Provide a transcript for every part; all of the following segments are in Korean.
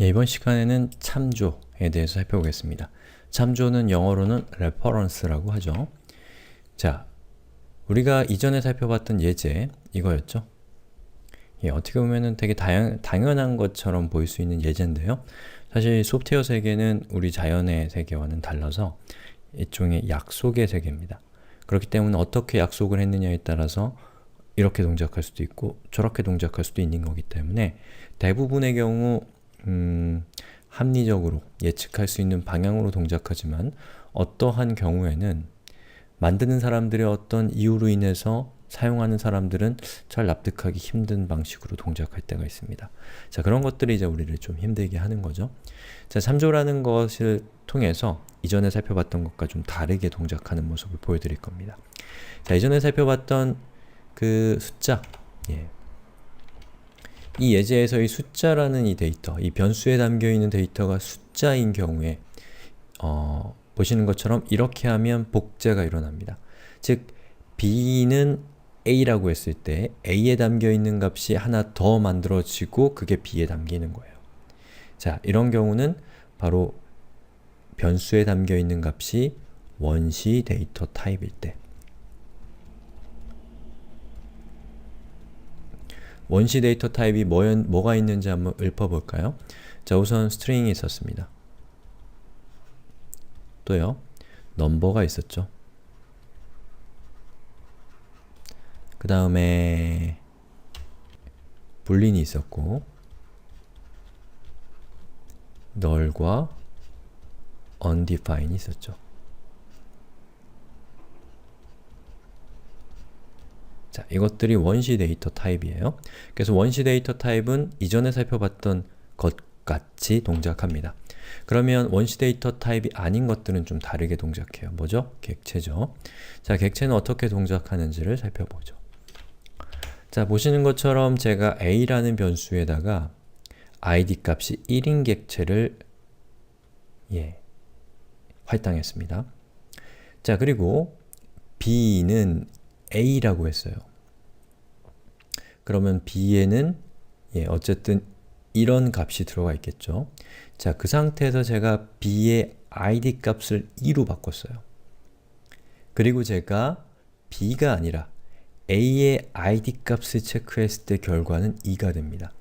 이번 시간에는 참조에 대해서 살펴보겠습니다. 참조는 영어로는 reference라고 하죠. 자, 우리가 이전에 살펴봤던 예제, 이거였죠. 어떻게 보면 되게 당연한 것처럼 보일 수 있는 예제인데요. 사실 소프트웨어 세계는 우리 자연의 세계와는 달라서 일종의 약속의 세계입니다. 그렇기 때문에 어떻게 약속을 했느냐에 따라서 이렇게 동작할 수도 있고 저렇게 동작할 수도 있는 거기 때문에 대부분의 경우 합리적으로 예측할 수 있는 방향으로 동작하지만 어떠한 경우에는 만드는 사람들의 어떤 이유로 인해서 사용하는 사람들은 잘 납득하기 힘든 방식으로 동작할 때가 있습니다. 자, 그런 것들이 이제 우리를 좀 힘들게 하는 거죠. 자, 참조라는 것을 통해서 이전에 살펴봤던 것과 좀 다르게 동작하는 모습을 보여드릴 겁니다. 자, 이전에 살펴봤던 그 숫자, 이 예제에서 이 숫자라는 이 데이터, 이 변수에 담겨있는 데이터가 숫자인 경우에 보시는 것처럼 이렇게 하면 복제가 일어납니다. 즉, b는 a라고 했을 때 a에 담겨있는 값이 하나 더 만들어지고 그게 b에 담기는 거예요. 자, 이런 경우는 바로 변수에 담겨있는 값이 원시 데이터 타입일 때, 원시 데이터 타입이 뭐가 있는지 한번 읊어볼까요? 자, 우선 스트링이 있었습니다. 또요, 넘버가 있었죠. 그 다음에 불린이 있었고 null과 undefined이 있었죠. 자, 이것들이 원시 데이터 타입이에요. 그래서 원시 데이터 타입은 이전에 살펴봤던 것 같이 동작합니다. 그러면 원시 데이터 타입이 아닌 것들은 좀 다르게 동작해요. 뭐죠? 객체죠. 자, 객체는 어떻게 동작하는지를 살펴보죠. 자, 보시는 것처럼 제가 a라는 변수에다가 id 값이 1인 객체를 할당했습니다. 자, 그리고 b는 a라고 했어요. 그러면 b에는 어쨌든 이런 값이 들어가 있겠죠. 자, 그 상태에서 제가 b의 id 값을 2로 바꿨어요. 그리고 제가 b가 아니라 a의 id 값을 체크했을 때 결과는 2가 됩니다.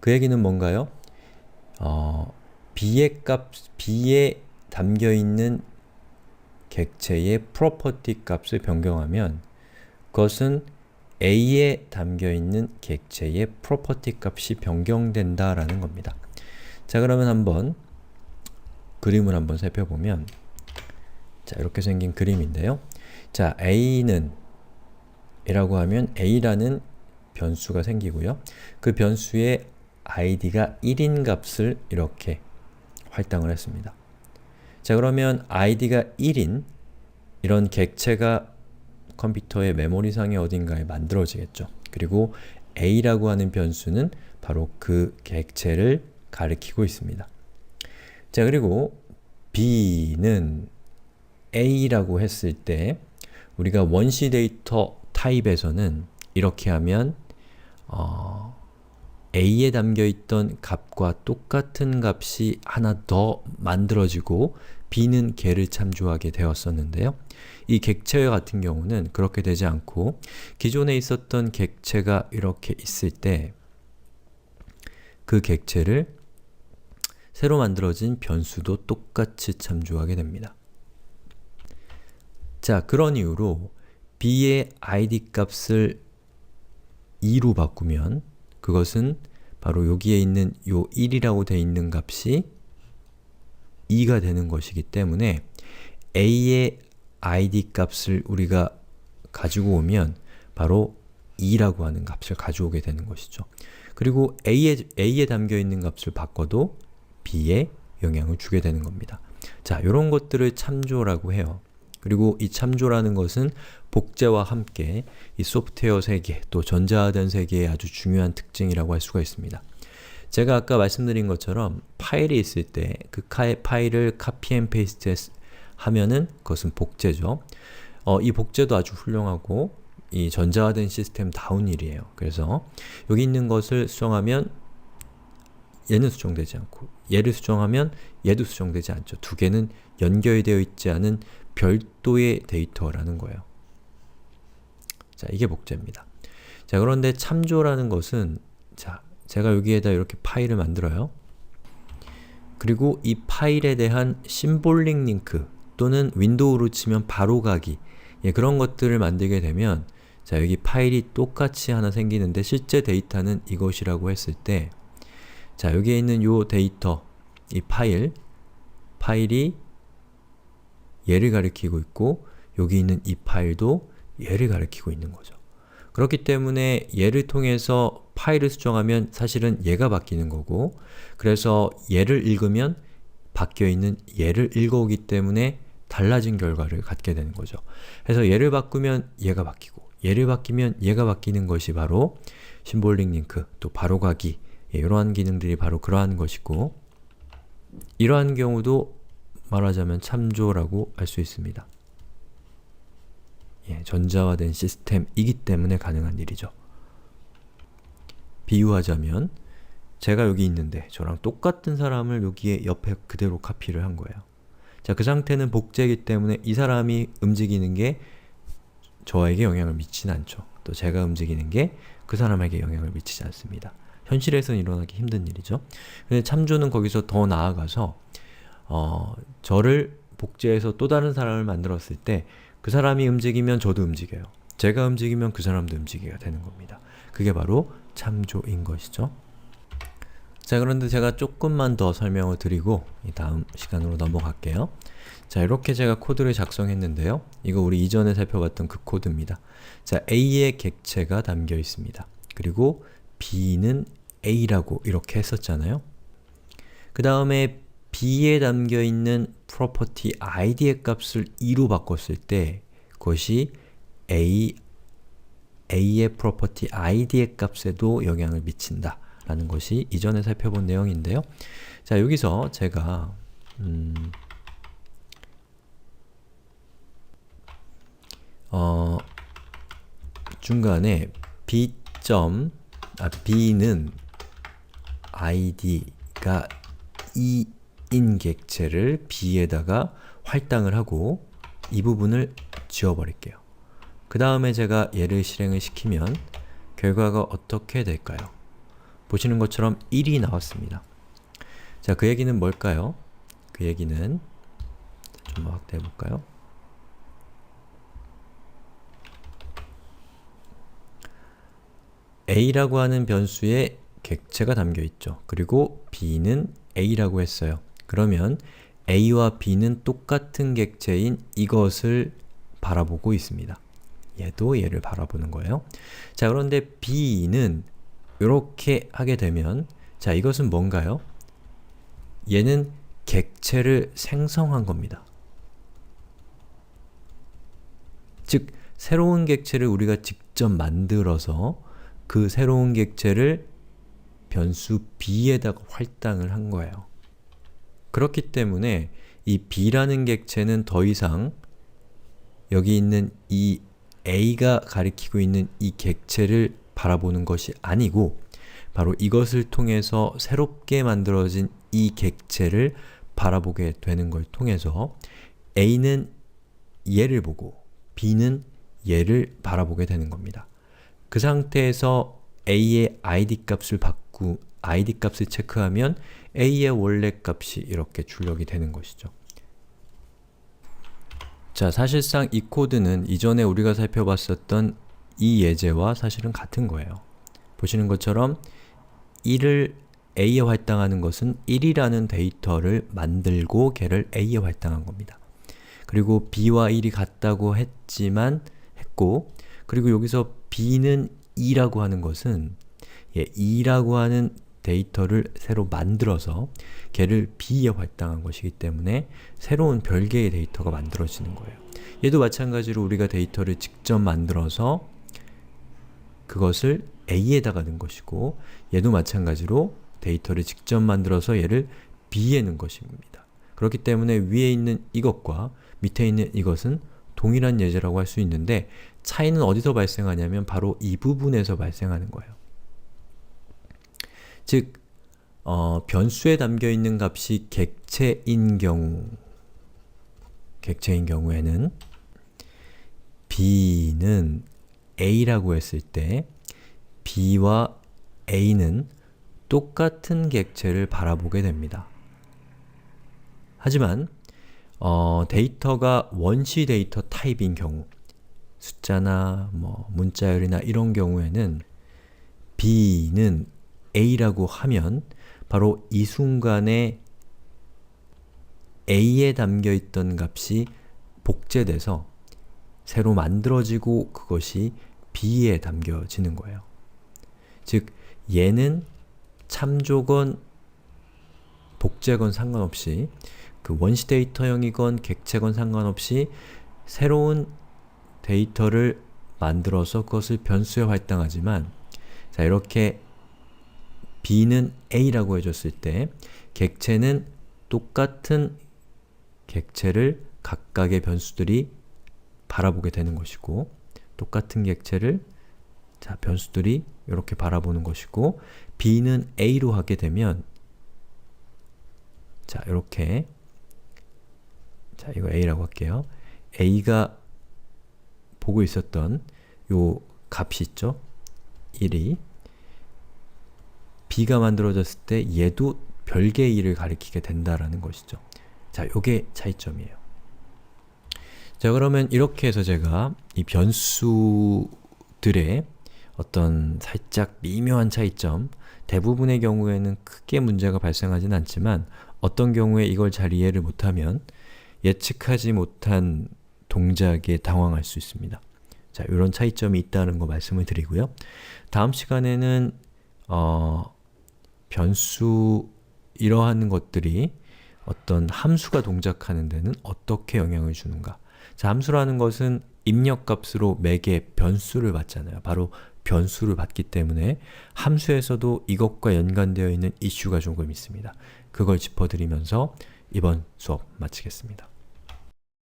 그 얘기는 뭔가요? b에 담겨있는 객체의 property 값을 변경하면 그것은 a에 담겨있는 객체의 property 값이 변경된다라는 겁니다. 자, 그러면 한번 그림을 한번 살펴보면, 자, 이렇게 생긴 그림인데요. 자, a는 이라고 하면 a라는 변수가 생기고요. 그 변수의 id가 1인 값을 이렇게 할당을 했습니다. 자, 그러면 id가 1인 이런 객체가 컴퓨터의 메모리상의 어딘가에 만들어지겠죠. 그리고 a라고 하는 변수는 바로 그 객체를 가리키고 있습니다. 자, 그리고 b는 a라고 했을 때 우리가 원시 데이터 타입에서는 이렇게 하면 a에 담겨있던 값과 똑같은 값이 하나 더 만들어지고 b는 걔를 참조하게 되었었는데요. 이 객체 같은 경우는 그렇게 되지 않고 기존에 있었던 객체가 이렇게 있을 때 그 객체를 새로 만들어진 변수도 똑같이 참조하게 됩니다. 자, 그런 이유로 b의 id 값을 2로 바꾸면 그것은 바로 여기에 있는 요 1이라고 되어 있는 값이 2가 되는 것이기 때문에 a의 id 값을 우리가 가지고 오면 바로 2라고 하는 값을 가져오게 되는 것이죠. 그리고 a에 담겨있는 값을 바꿔도 b에 영향을 주게 되는 겁니다. 자, 이런 것들을 참조라고 해요. 그리고 이 참조라는 것은 복제와 함께 이 소프트웨어 세계, 또 전자화된 세계의 아주 중요한 특징이라고 할 수가 있습니다. 제가 아까 말씀드린 것처럼 파일이 있을 때 그 파일을 카피 앤 페이스트 하면은 그것은 복제죠. 이 복제도 아주 훌륭하고 이 전자화된 시스템 다운 일이에요. 그래서 여기 있는 것을 수정하면 얘는 수정되지 않고 얘를 수정하면 얘도 수정되지 않죠. 두 개는 연결되어 있지 않은 별도의 데이터라는 거예요. 자, 이게 복제입니다. 자, 그런데 참조라는 것은 자, 제가 여기에다 이렇게 파일을 만들어요. 그리고 이 파일에 대한 심볼릭 링크 또는 윈도우로 치면 바로가기 그런 것들을 만들게 되면 자, 여기 파일이 똑같이 하나 생기는데 실제 데이터는 이것이라고 했을 때 자, 여기에 있는 요 데이터, 이 파일이 얘를 가리키고 있고 여기 있는 이 파일도 얘를 가리키고 있는 거죠. 그렇기 때문에 얘를 통해서 파일을 수정하면 사실은 얘가 바뀌는 거고 그래서 얘를 읽으면 바뀌어있는 얘를 읽어오기 때문에 달라진 결과를 갖게 되는 거죠. 그래서 얘를 바꾸면 얘가 바뀌고 얘를 바뀌면 얘가 바뀌는 것이 바로 심볼릭 링크, 또 바로가기 이러한 기능들이 바로 그러한 것이고 이러한 경우도 말하자면 참조라고 할 수 있습니다. 전자화된 시스템이기 때문에 가능한 일이죠. 비유하자면 제가 여기 있는데 저랑 똑같은 사람을 여기에 옆에 그대로 카피를 한 거예요. 자, 그 상태는 복제이기 때문에 이 사람이 움직이는 게 저에게 영향을 미치진 않죠. 또 제가 움직이는 게 그 사람에게 영향을 미치지 않습니다. 현실에서는 일어나기 힘든 일이죠. 근데 참조는 거기서 더 나아가서 저를 복제해서 또 다른 사람을 만들었을 때 그 사람이 움직이면 저도 움직여요. 제가 움직이면 그 사람도 움직이게 되는 겁니다. 그게 바로 참조인 것이죠. 자, 그런데 제가 조금만 더 설명을 드리고 이 다음 시간으로 넘어갈게요. 자, 이렇게 제가 코드를 작성했는데요. 이거 우리 이전에 살펴봤던 그 코드입니다. 자, A의 객체가 담겨 있습니다. 그리고 B는 A라고 이렇게 했었잖아요. 그 다음에 B에 담겨있는 property id의 값을 2로 바꿨을 때 그것이 A의 property id의 값에도 영향을 미친다 라는 것이 이전에 살펴본 내용인데요. 자, 여기서 제가 중간에 B는 id가 2인 객체를 B에다가 할당을 하고 이 부분을 지워버릴게요. 그 다음에 제가 얘를 실행을 시키면 결과가 어떻게 될까요? 보시는 것처럼 1이 나왔습니다. 자, 그 얘기는 뭘까요? 그 얘기는 좀 확대해 볼까요? A라고 하는 변수에 객체가 담겨 있죠. 그리고 B는 A라고 했어요. 그러면 A와 B는 똑같은 객체인 이것을 바라보고 있습니다. 얘도 얘를 바라보는 거예요. 자, 그런데 B는 이렇게 하게 되면 자, 이것은 뭔가요? 얘는 객체를 생성한 겁니다. 즉, 새로운 객체를 우리가 직접 만들어서 그 새로운 객체를 변수 B에다가 할당을 한 거예요. 그렇기 때문에 이 B라는 객체는 더 이상 여기 있는 이 A가 가리키고 있는 이 객체를 바라보는 것이 아니고 바로 이것을 통해서 새롭게 만들어진 이 객체를 바라보게 되는 걸 통해서 A는 얘를 보고 B는 얘를 바라보게 되는 겁니다. 그 상태에서 A의 id 값을 체크하면 A의 원래 값이 이렇게 출력이 되는 것이죠. 자, 사실상 이 코드는 이전에 우리가 살펴봤었던 이 예제와 사실은 같은 거예요. 보시는 것처럼 1을 A에 할당하는 것은 1이라는 데이터를 만들고 걔를 A에 할당한 겁니다. 그리고 B와 1이 같다고 했고 그리고 여기서 B는 2라고 하는 것은 2라고 하는 데이터를 새로 만들어서 걔를 B에 할당한 것이기 때문에 새로운 별개의 데이터가 만들어지는 거예요. 얘도 마찬가지로 우리가 데이터를 직접 만들어서 그것을 A에다가 넣은 것이고 얘도 마찬가지로 데이터를 직접 만들어서 얘를 B에 넣은 것입니다. 그렇기 때문에 위에 있는 이것과 밑에 있는 이것은 동일한 예제라고 할 수 있는데 차이는 어디서 발생하냐면 바로 이 부분에서 발생하는 거예요. 즉, 변수에 담겨있는 값이 객체인 경우에는 b는 a라고 했을 때 b와 a는 똑같은 객체를 바라보게 됩니다. 하지만 데이터가 원시 데이터 타입인 경우, 숫자나 문자열이나 이런 경우에는 b는 a라고 하면 바로 이 순간에 a에 담겨있던 값이 복제돼서 새로 만들어지고 그것이 b에 담겨지는 거예요. 즉, 얘는 참조건 복제건 상관없이, 그 원시 데이터형이건 객체건 상관없이 새로운 데이터를 만들어서 그것을 변수에 할당하지만, 자, 이렇게 b는 a라고 해줬을 때 객체는 똑같은 객체를 각각의 변수들이 바라보게 되는 것이고, 똑같은 객체를 변수들이 이렇게 바라보는 것이고, b는 a로 하게 되면 자, 이렇게 이거 a라고 할게요. a가 보고 있었던 요 값이 있죠? 1이 b가 만들어졌을 때 얘도 별개의 1을 가리키게 된다라는 것이죠. 자, 요게 차이점이에요. 자, 그러면 이렇게 해서 제가 이 변수들의 어떤 살짝 미묘한 차이점, 대부분의 경우에는 크게 문제가 발생하진 않지만 어떤 경우에 이걸 잘 이해를 못하면 예측하지 못한 동작에 당황할 수 있습니다. 자, 이런 차이점이 있다는 거 말씀을 드리고요. 다음 시간에는 변수 이러한 것들이 어떤 함수가 동작하는 데는 어떻게 영향을 주는가. 자, 함수라는 것은 입력값으로 매개 변수를 받잖아요. 바로 변수를 받기 때문에 함수에서도 이것과 연관되어 있는 이슈가 조금 있습니다. 그걸 짚어드리면서 이번 수업 마치겠습니다.